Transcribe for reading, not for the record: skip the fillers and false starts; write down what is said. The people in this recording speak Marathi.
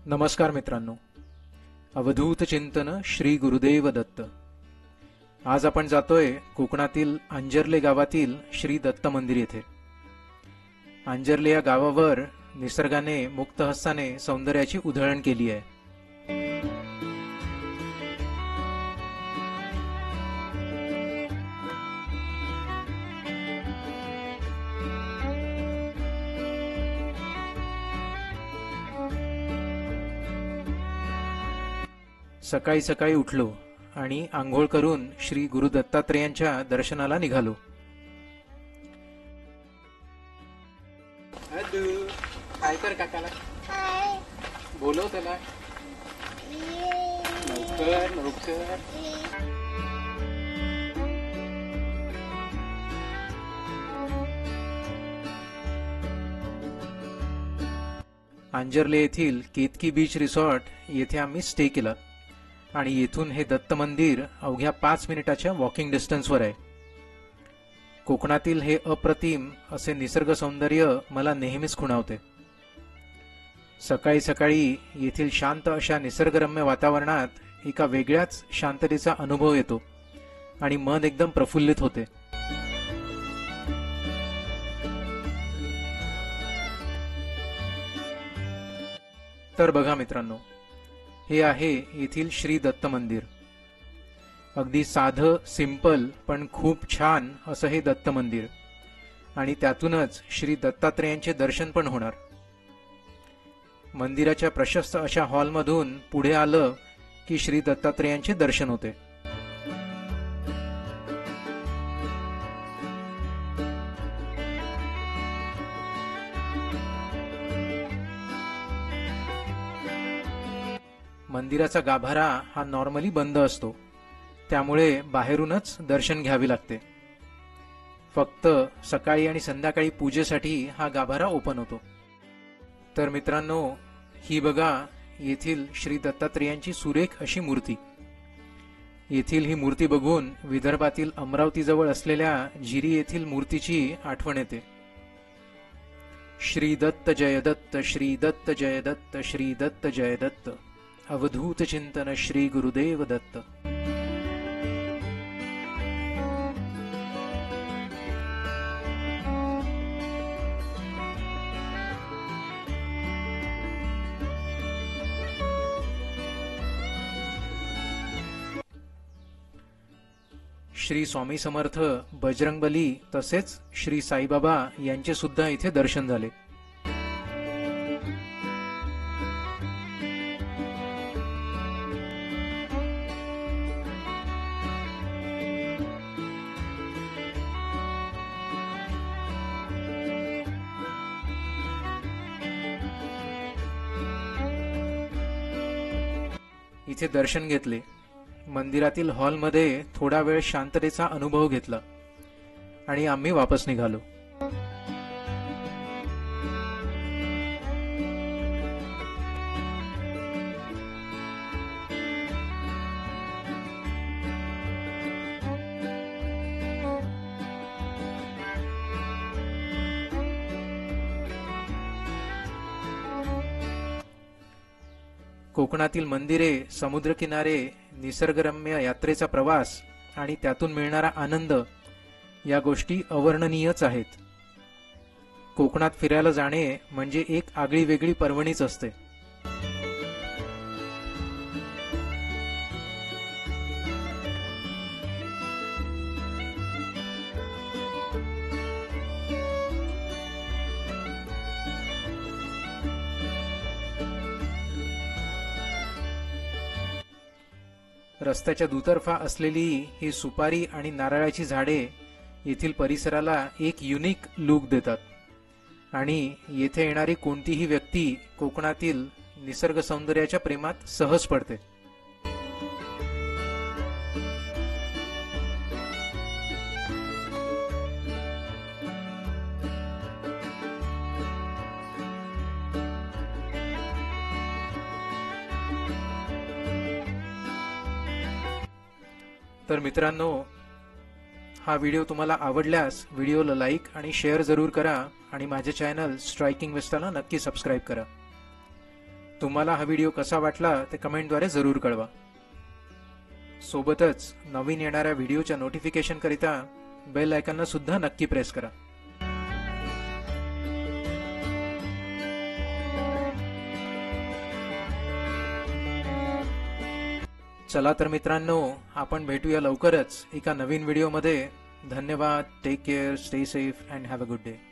नमस्कार मित्रांनो, अवधूत चिंतन श्री गुरुदेव दत्त। आज आपण जातोय कोकणातील अंजर्ले गावातील श्री दत्त मंदिर येथे। अंजर्ले या गावावर निसर्गाने मुक्त हस्ताने सौंदर्याची उधळण केली आहे। सकाळी सकाळी उठलो आणि आंघोळ करून श्री गुरु दत्तात्रेयांच्या दर्शनाला निघालो। काय कर काकाला, बोलव त्याला लवकर लवकर। अंजर्ले येथील केतकी बीच रिसॉर्ट येथे आम्ही स्टे केला आणि येथून हे दत्त मंदिर अवघ्या 5 मिनिटाच्या वॉकिंग डिस्टन्सवर आहे। कोकणातील हे अप्रतिम असे निसर्ग सौंदर्य मला नेहमीच खुणावते। सकाळी सकाळी येथील शांत अशा निसर्गरम्य वातावरणात एका वेगळ्याच शांततेचा अनुभव येतो आणि मन एकदम प्रफुल्लित होते। तर बघा मित्रांनो, हे आहे येथील श्री दत्त मंदिर। अगदी साधं सिंपल पण खूप छान असं हे दत्त मंदिर, आणि त्यातूनच श्री दत्तात्रेयांचे दर्शन पण होणार। मंदिराच्या प्रशस्त अशा हॉलमधून पुढे आलं की श्री दत्तात्रेयांचे दर्शन होते। मंदिराचा गाभारा हा नॉर्मली बंद असतो, त्यामुळे बाहेरूनच दर्शन घ्यावे लागते। फक्त सकाळी आणि संध्याकाळी पूजेसाठी हा गाभारा ओपन होतो। तर मित्रांनो, ही बघा येथील श्री दत्तात्रेयांची सुरेख अशी मूर्ती। येथील ही मूर्ती बघून विदर्भातील अमरावतीजवळ असलेल्या जिरी येथील मूर्तीची आठवण येते। श्री दत्त जय दत्त, श्री दत्त जय दत्त, श्री दत्त जय दत्त, अवधूत चिंतन श्री गुरुदेव दत्त। श्री स्वामी समर्थ, बजरंगबली तसेच श्री साईबाबा यांचे सुद्धा इथे दर्शन झाले। इथे दर्शन घेतले, मंदिरातील हॉलमध्ये थोडा वेळ शांततेचा अनुभव घेतला आणि आम्ही वापस निघालो। कोकणातील मंदिरे, समुद्रकिनारे, निसर्गरम्य यात्रेचा प्रवास आणि त्यातून मिळणारा आनंद या गोष्टी अवर्णनीयच आहेत। कोकणात फिरायला जाणे म्हणजे एक आगळी वेगळी पर्वणीच असते। रस्त्याच्या दुतर्फा असलेली ही सुपारी आणि नारळाची झाडे येथील परिसराला एक युनिक लुक देतात आणि येथे येणारी कोणतीही व्यक्ती कोकणातील निसर्ग सौंदर्याच्या प्रेमात सहज पडते। तर मित्रांनो, हा व्हिडिओ तुम्हाला आवडल्यास व्हिडिओला लाईक आणि शेअर जरूर करा आणि माझे चॅनल स्ट्रायकिंग विस्ताला नक्की सबस्क्राइब करा। तुम्हाला हा व्हिडिओ कसा वाटला ते कमेंटद्वारे जरूर कळवा. सोबतच नवीन येणाऱ्या व्हिडिओच्या नोटिफिकेशन करिता बेल आयकॉनला सुद्धा नक्की प्रेस करा. चला तर मित्रांनो, आपण भेटूया लवकरच एका नवीन व्हिडिओमध्ये. धन्यवाद. Take care, stay safe and have a good day.